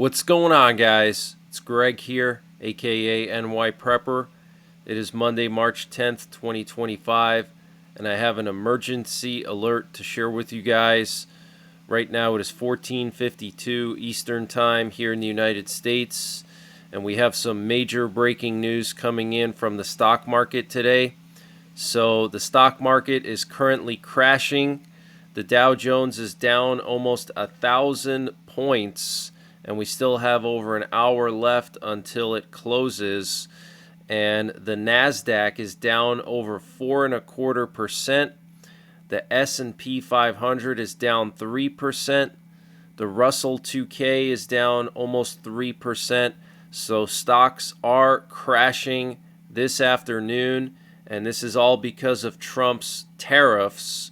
What's going on, guys? It's Greg here, aka NYPrepper. It is Monday, March 10th, 2025, and I have an emergency alert to share with you guys. Right now it is 14:52 Eastern Time here in the United States, and we have some major breaking news coming in from the stock market today. So the stock market is currently crashing. The Dow Jones is down almost 1,000 points, and we still have over an hour left until it closes. And the Nasdaq is down over 4.25%. The S&P 500 is down 3%. The Russell 2K is down almost 3%. So stocks are crashing this afternoon, and this is all because of Trump's tariffs.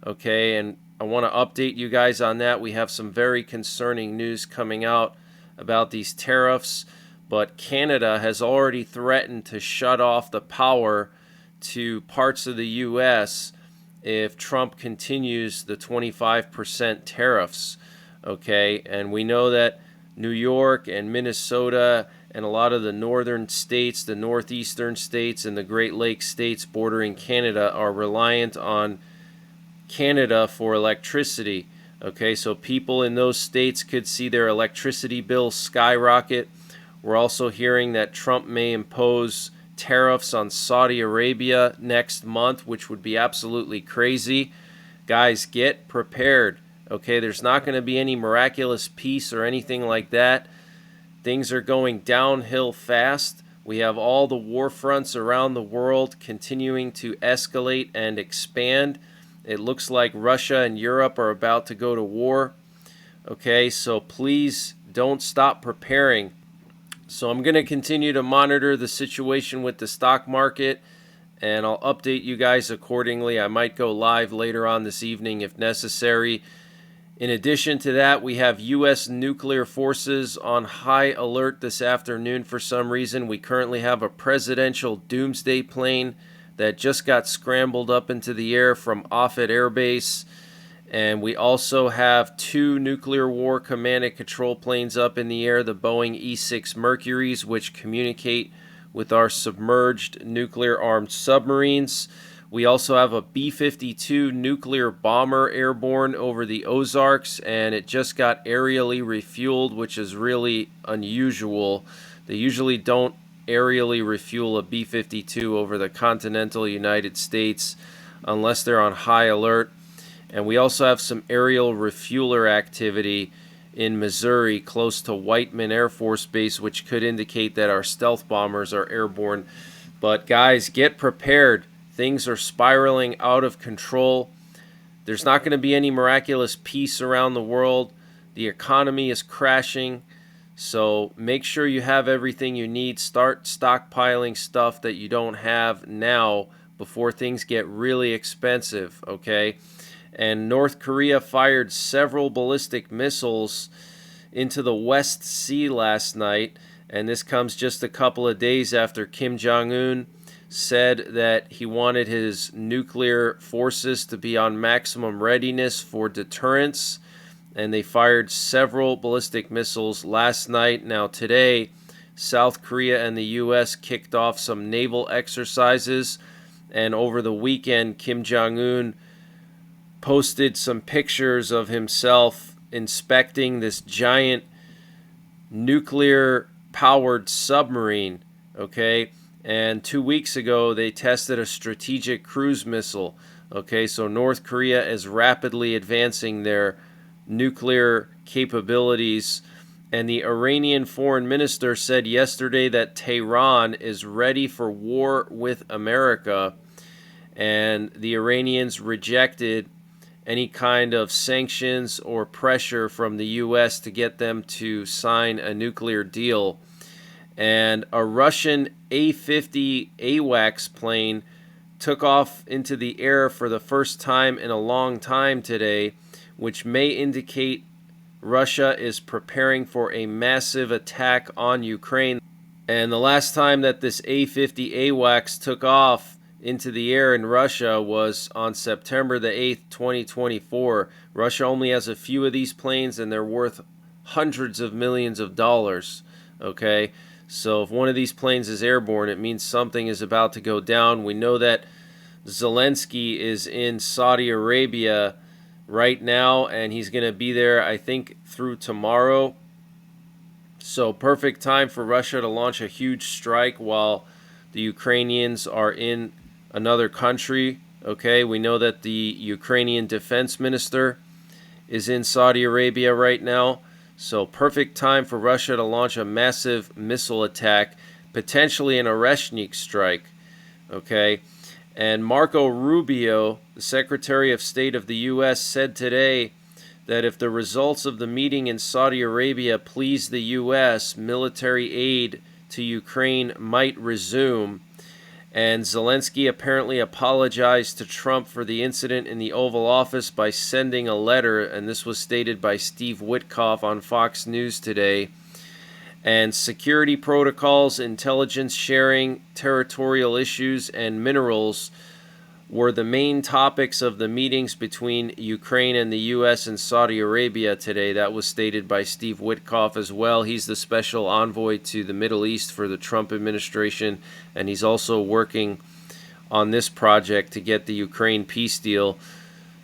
Okay, and I want to update you guys on that. We have some very concerning news coming out about these tariffs, but Canada has already threatened to shut off the power to parts of the U.S. if Trump continues the 25% tariffs. Okay, and we know that New York and Minnesota and a lot of the northern states, the northeastern states, and the Great Lakes states bordering Canada are reliant on Canada for electricity. Okay, so people in those states could see their electricity bills skyrocket. We're also hearing that Trump may impose tariffs on Saudi Arabia next month, which would be absolutely crazy. Guys, get prepared. Okay, there's not going to be any miraculous peace or anything like that. Things are going downhill fast. We have all the war fronts around the world continuing to escalate and expand. It looks like Russia and Europe are about to go to war. Okay, so please don't stop preparing. So I'm going to continue to monitor the situation with the stock market, and I'll update you guys accordingly. I might go live later on this evening if necessary. In addition to that, we have U.S. nuclear forces on high alert this afternoon for some reason. We currently have a presidential doomsday plane that just got scrambled up into the air from Offutt Air Base. And we also have 2 nuclear war command and control planes up in the air, the Boeing E-6 Mercuries, which communicate with our submerged nuclear-armed submarines. We also have a B-52 nuclear bomber airborne over the Ozarks, and it just got aerially refueled, which is really unusual. They usually don't aerially refuel a B-52 over the continental United States unless they're on high alert. And we also have some aerial refueler activity in Missouri close to Whiteman Air Force Base, which could indicate that our stealth bombers are airborne. But guys, get prepared. Things are spiraling out of control. There's not going to be any miraculous peace around the world. The economy is crashing. So make sure you have everything you need. Start stockpiling stuff that you don't have now before things get really expensive, okay? And North Korea fired several ballistic missiles into the West Sea last night, and this comes just a couple of days after Kim Jong-un said that he wanted his nuclear forces to be on maximum readiness for deterrence. And they fired several ballistic missiles last night. Now today, South Korea and the U.S. kicked off some naval exercises. And over the weekend, Kim Jong-un posted some pictures of himself inspecting this giant nuclear-powered submarine. Okay, and 2 weeks ago, they tested a strategic cruise missile. Okay, so North Korea is rapidly advancing their nuclear capabilities, and the Iranian foreign minister said yesterday that Tehran is ready for war with America, and the Iranians rejected any kind of sanctions or pressure from the U.S. to get them to sign a nuclear deal. And a Russian A-50 AWACS plane took off into the air for the first time in a long time today, which may indicate Russia is preparing for a massive attack on Ukraine. And the last time that this A-50 AWACS took off into the air in Russia was on September the 8th, 2024. Russia only has a few of these planes, and they're worth hundreds of millions of dollars. Okay, so if one of these planes is airborne, it means something is about to go down. We know that Zelensky is in Saudi Arabia right now, and he's going to be there, I think, through tomorrow. So perfect time for Russia to launch a huge strike while the Ukrainians are in another country. Okay, we know that the Ukrainian defense minister is in Saudi Arabia right now. So perfect time for Russia to launch a massive missile attack, potentially an Oreshnik strike. Okay, and Marco Rubio, the Secretary of State of the U.S., said today that if the results of the meeting in Saudi Arabia please the U.S., military aid to Ukraine might resume. And Zelensky apparently apologized to Trump for the incident in the Oval Office by sending a letter, and this was stated by Steve Witkoff on Fox News today. And security protocols, intelligence sharing, territorial issues, and minerals were the main topics of the meetings between Ukraine and the U.S. and Saudi Arabia today. That was stated by Steve Witkoff as well. He's the special envoy to the Middle East for the Trump administration, and he's also working on this project to get the Ukraine peace deal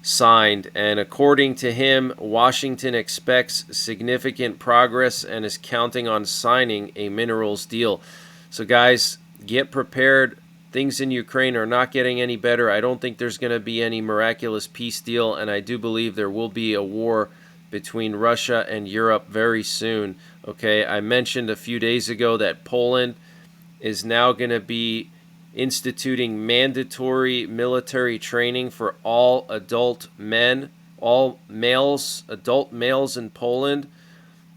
signed. And according to him, Washington expects significant progress and is counting on signing a minerals deal. So guys, get prepared. Things in Ukraine are not getting any better. I don't think there's going to be any miraculous peace deal, and I do believe there will be a war between Russia and Europe very soon. Okay, I mentioned a few days ago that Poland is now going to be instituting mandatory military training for all adult men. All males, adult males in Poland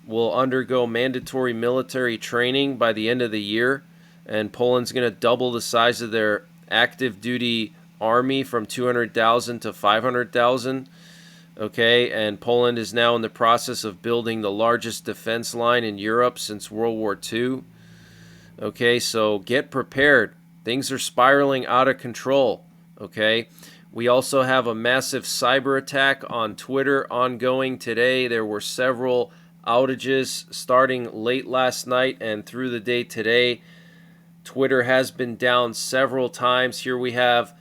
will undergo mandatory military training by the end of the year. And Poland's going to double the size of their active duty army from 200,000 to 500,000. Okay, and Poland is now in the process of building the largest defense line in Europe since World War II. Okay, so get prepared. Things are spiraling out of control. Okay, we also have a massive cyber attack on Twitter ongoing today. There were several outages starting late last night and through the day today. Twitter has been down several times. Here we have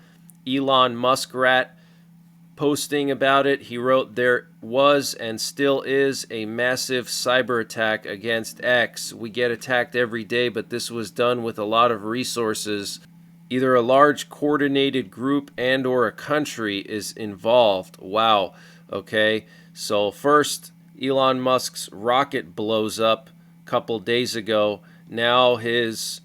Elon Muskrat posting about it. He wrote, "There was and still is a massive cyber attack against X. We get attacked every day, but this was done with a lot of resources. Either a large coordinated group and or a country is involved." Wow. Okay. So first, Elon Musk's rocket blows up a couple days ago. Now his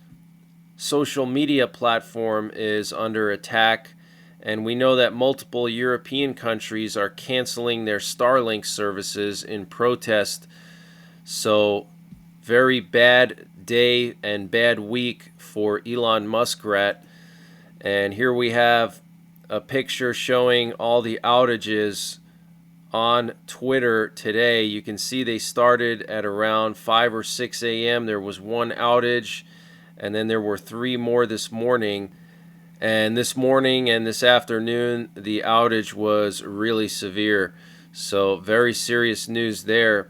social media platform is under attack, and we know that multiple European countries are canceling their Starlink services in protest. So very bad day and bad week for Elon Muskrat. And here we have a picture showing all the outages on Twitter today. You can see they started at around 5 or 6 a.m. There was one outage, and then there were 3 more this morning. And this morning and this afternoon, the outage was really severe. So very serious news there.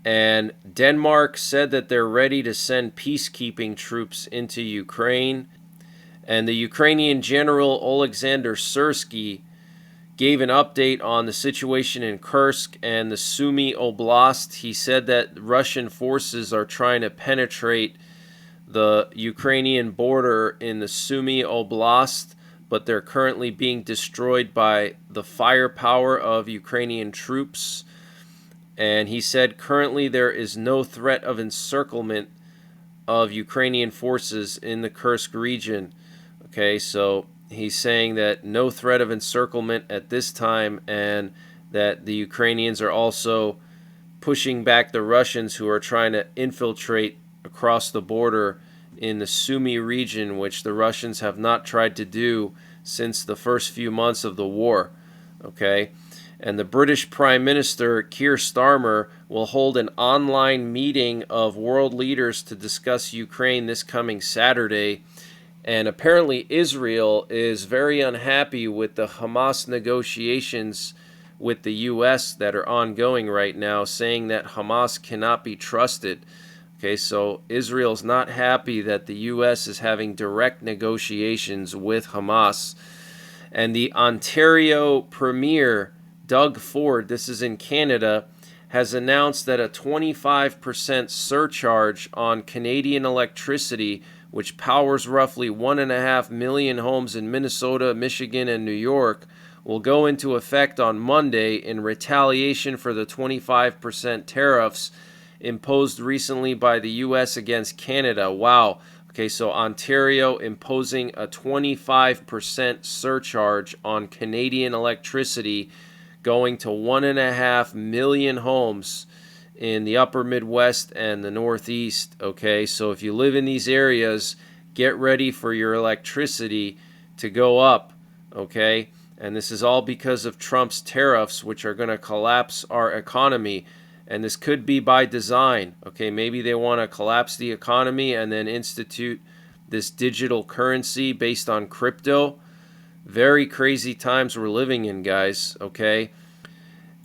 And Denmark said that they're ready to send peacekeeping troops into Ukraine. And the Ukrainian General Oleksandr Syrsky gave an update on the situation in Kursk and the Sumy Oblast. He said that Russian forces are trying to penetrate the Ukrainian border in the Sumy Oblast, but they're currently being destroyed by the firepower of Ukrainian troops. And he said currently there is no threat of encirclement of Ukrainian forces in the Kursk region. Okay, so he's saying that no threat of encirclement at this time, and that the Ukrainians are also pushing back the Russians who are trying to infiltrate across the border in the Sumy region, which the Russians have not tried to do since the first few months of the war. Okay, and the British Prime Minister Keir Starmer will hold an online meeting of world leaders to discuss Ukraine this coming Saturday. And apparently Israel is very unhappy with the Hamas negotiations with the U.S. that are ongoing right now, saying that Hamas cannot be trusted. Okay, so Israel's not happy that the U.S. is having direct negotiations with Hamas. And the Ontario Premier, Doug Ford, this is in Canada, has announced that a 25% surcharge on Canadian electricity, which powers roughly 1.5 million homes in Minnesota, Michigan, and New York, will go into effect on Monday in retaliation for the 25% tariffs imposed recently by the U.S. against Canada. Wow. Okay, so Ontario imposing a 25% surcharge on Canadian electricity, going to 1.5 million homes in the upper Midwest and the Northeast. Okay, so if you live in these areas, get ready for your electricity to go up. Okay, and this is all because of Trump's tariffs, which are going to collapse our economy. And this could be by design. Okay, maybe they want to collapse the economy and then institute this digital currency based on crypto. Very crazy times we're living in, guys. Okay.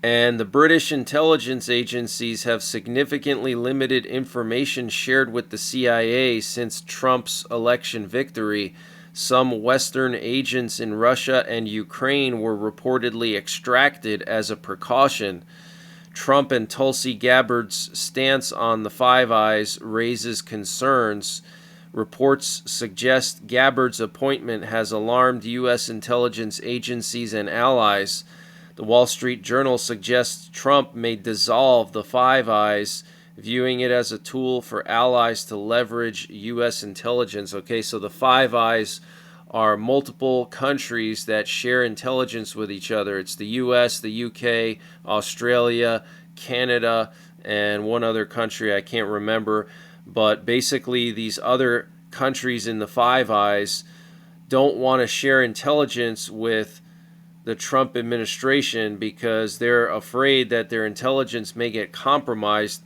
And the British intelligence agencies have significantly limited information shared with the CIA since Trump's election victory. Some Western agents in Russia and Ukraine were reportedly extracted as a precaution. Trump and Tulsi Gabbard's stance on the Five Eyes raises concerns. Reports suggest Gabbard's appointment has alarmed U.S. intelligence agencies and allies. The Wall Street Journal suggests Trump may dissolve the Five Eyes, viewing it as a tool for allies to leverage U.S. intelligence. Okay, so the Five Eyes are multiple countries that share intelligence with each other. It's the U.S., the U.K., Australia, Canada, and one other country I can't remember. But basically, these other countries in the Five Eyes don't want to share intelligence with the Trump administration because they're afraid that their intelligence may get compromised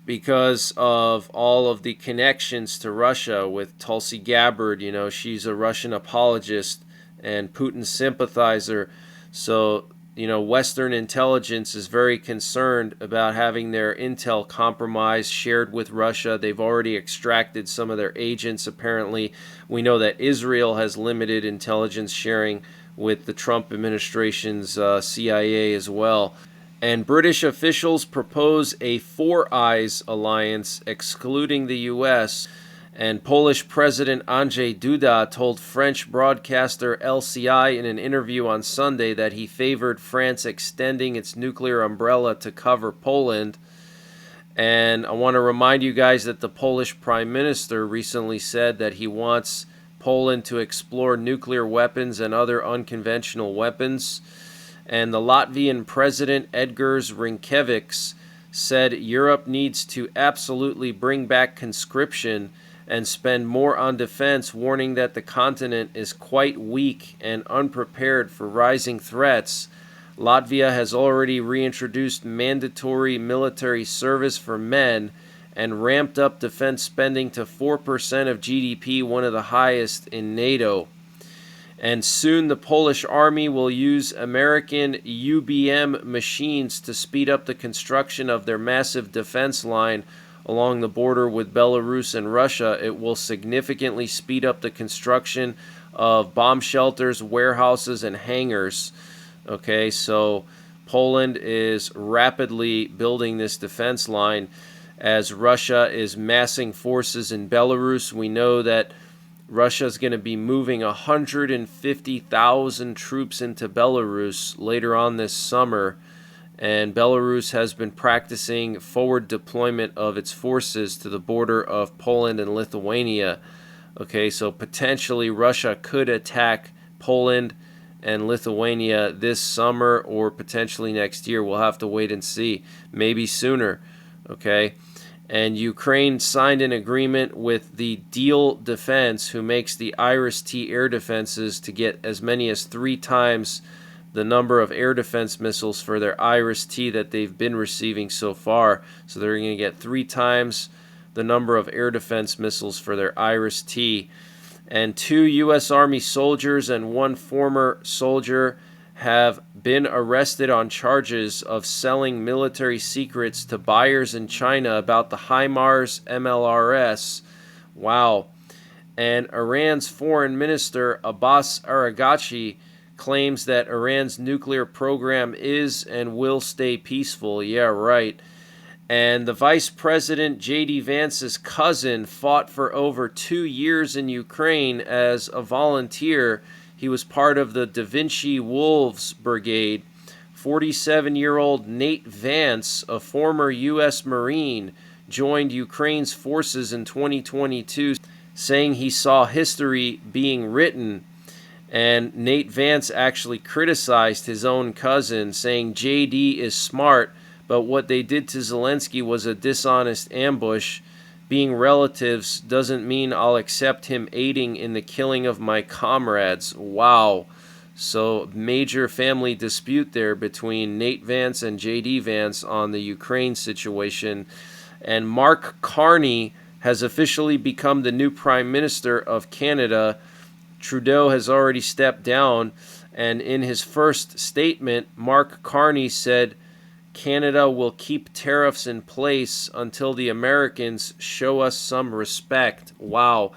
because of all of the connections to Russia with Tulsi Gabbard. You know, she's a Russian apologist and Putin sympathizer. So, you know, Western intelligence is very concerned about having their intel compromised, shared with Russia. They've already extracted some of their agents, apparently. We know that Israel has limited intelligence sharing with the Trump administration's CIA as well. And British officials propose a Four Eyes alliance excluding the U.S., and Polish President Andrzej Duda told French broadcaster LCI in an interview on Sunday that he favored France extending its nuclear umbrella to cover Poland. And I want to remind you guys that the Polish Prime Minister recently said that he wants Poland to explore nuclear weapons and other unconventional weapons. And the Latvian President Edgars Rinkēvičs said Europe needs to absolutely bring back conscription and spend more on defense, warning that the continent is quite weak and unprepared for rising threats. Latvia has already reintroduced mandatory military service for men and ramped up defense spending to 4% of GDP, one of the highest in NATO. And soon the Polish army will use American UBM machines to speed up the construction of their massive defense line along the border with Belarus and Russia. It will significantly speed up the construction of bomb shelters, warehouses, and hangars. Okay, so Poland is rapidly building this defense line as Russia is massing forces in Belarus. We know that Russia is going to be moving 150,000 troops into Belarus later on this summer, and Belarus has been practicing forward deployment of its forces to the border of Poland and Lithuania. Okay, so potentially Russia could attack Poland and Lithuania this summer or potentially next year. We'll have to wait and see. Maybe sooner. Okay. And Ukraine signed an agreement with the Deal Defense, who makes the Iris-T air defenses, to get as many as 3 times the number of air defense missiles for their Iris-T that they've been receiving so far. So they're going to get 3 times the number of air defense missiles for their Iris-T. And 2 U.S. Army soldiers and 1 former soldier have been arrested on charges of selling military secrets to buyers in China about the HIMARS MLRS. Wow. And Iran's foreign minister Abbas Araghchi claims that Iran's nuclear program is and will stay peaceful. Yeah, right. And the Vice President J.D. Vance's cousin fought for over 2 years in Ukraine as a volunteer. He was part of the Da Vinci Wolves Brigade. 47-year-old Nate Vance, a former U.S. Marine, joined Ukraine's forces in 2022, saying he saw history being written. And Nate Vance actually criticized his own cousin, saying JD is smart, but what they did to Zelensky was a dishonest ambush. Being relatives doesn't mean I'll accept him aiding in the killing of my comrades. Wow. So major family dispute there between Nate Vance and JD Vance on the Ukraine situation. And Mark Carney has officially become the new Prime Minister of Canada. Trudeau has already stepped down, and in his first statement, Mark Carney said Canada will keep tariffs in place until the Americans show us some respect. Wow.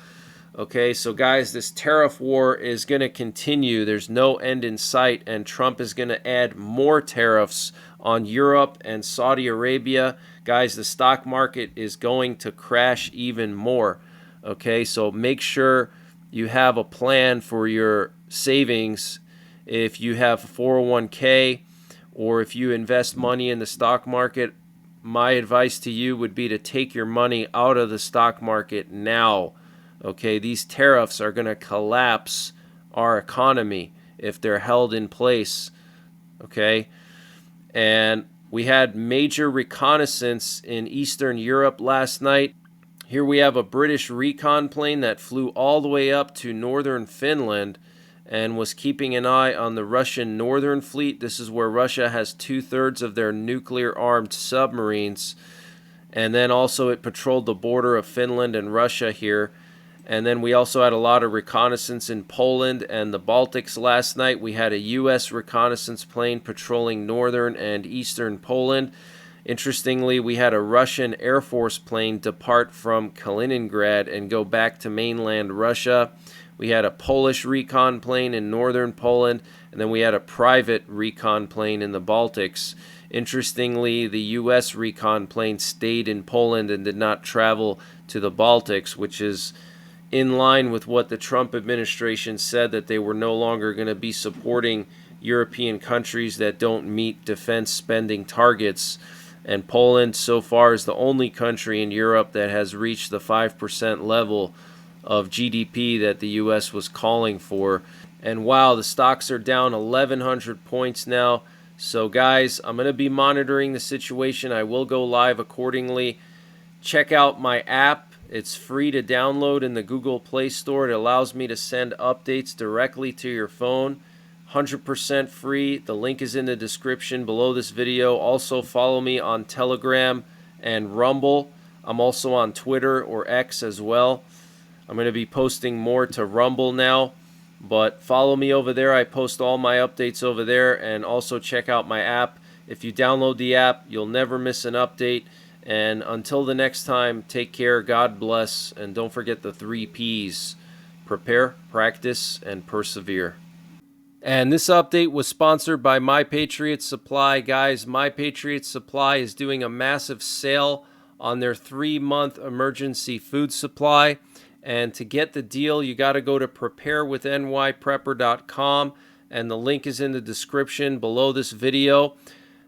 Okay, so guys, this tariff war is going to continue. There's no end in sight, and Trump is going to add more tariffs on Europe and Saudi Arabia. Guys, the stock market is going to crash even more. Okay, so make sure you have a plan for your savings. If you have a 401k or if you invest money in the stock market, my advice to you would be to take your money out of the stock market now. Okay, these tariffs are going to collapse our economy if they're held in place. Okay, and we had major reconnaissance in Eastern Europe last night. Here we have a British recon plane that flew all the way up to northern Finland and was keeping an eye on the Russian northern fleet. This is where Russia has 2/3 of their nuclear-armed submarines. And then also it patrolled the border of Finland and Russia here. And then we also had a lot of reconnaissance in Poland and the Baltics last night. We had a U.S. reconnaissance plane patrolling northern and eastern Poland. Interestingly, we had a Russian Air Force plane depart from Kaliningrad and go back to mainland Russia. We had a Polish recon plane in northern Poland, and then we had a private recon plane in the Baltics. Interestingly, the U.S. recon plane stayed in Poland and did not travel to the Baltics, which is in line with what the Trump administration said, that they were no longer going to be supporting European countries that don't meet defense spending targets. And Poland so far is the only country in Europe that has reached the 5% level of GDP that the U.S. was calling for. And wow, the stocks are down 1,100 points now. So guys, I'm going to be monitoring the situation. I will go live accordingly. Check out my app. It's free to download in the Google Play Store. It allows me to send updates directly to your phone. 100% free. The link is in the description below this video. Also follow me on Telegram and Rumble. I'm also on Twitter or X as well. I'm going to be posting more to Rumble now, but follow me over there. I post all my updates over there, and also check out my app. If you download the app, you'll never miss an update. And until the next time, take care, God bless, and don't forget the 3 Ps: prepare, practice, and persevere. And this update was sponsored by NYPrepper Supply. Guys, NYPrepper Supply is doing a massive sale on their 3-month emergency food supply. And to get the deal, you got to go to preparewithnyprepper.com, and the link is in the description below this video.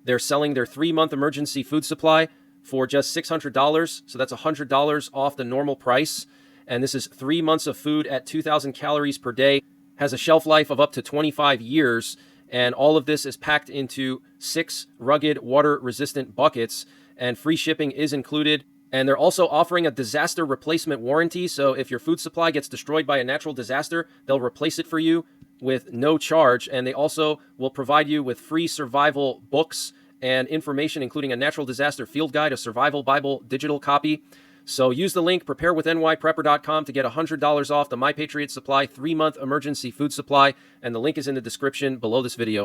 They're selling their 3-month emergency food supply for just $600, so that's $100 off the normal price. And this is 3 months of food at 2,000 calories per day, has a shelf life of up to 25 years, and all of this is packed into 6 rugged water-resistant buckets, and free shipping is included. And they're also offering a disaster replacement warranty, so if your food supply gets destroyed by a natural disaster, they'll replace it for you with no charge. And they also will provide you with free survival books and information, including a natural disaster field guide, a survival Bible digital copy. So use the link preparewithnyprepper.com to get $100 off the NYPrepper Supply 3-month emergency food supply, and the link is in the description below this video.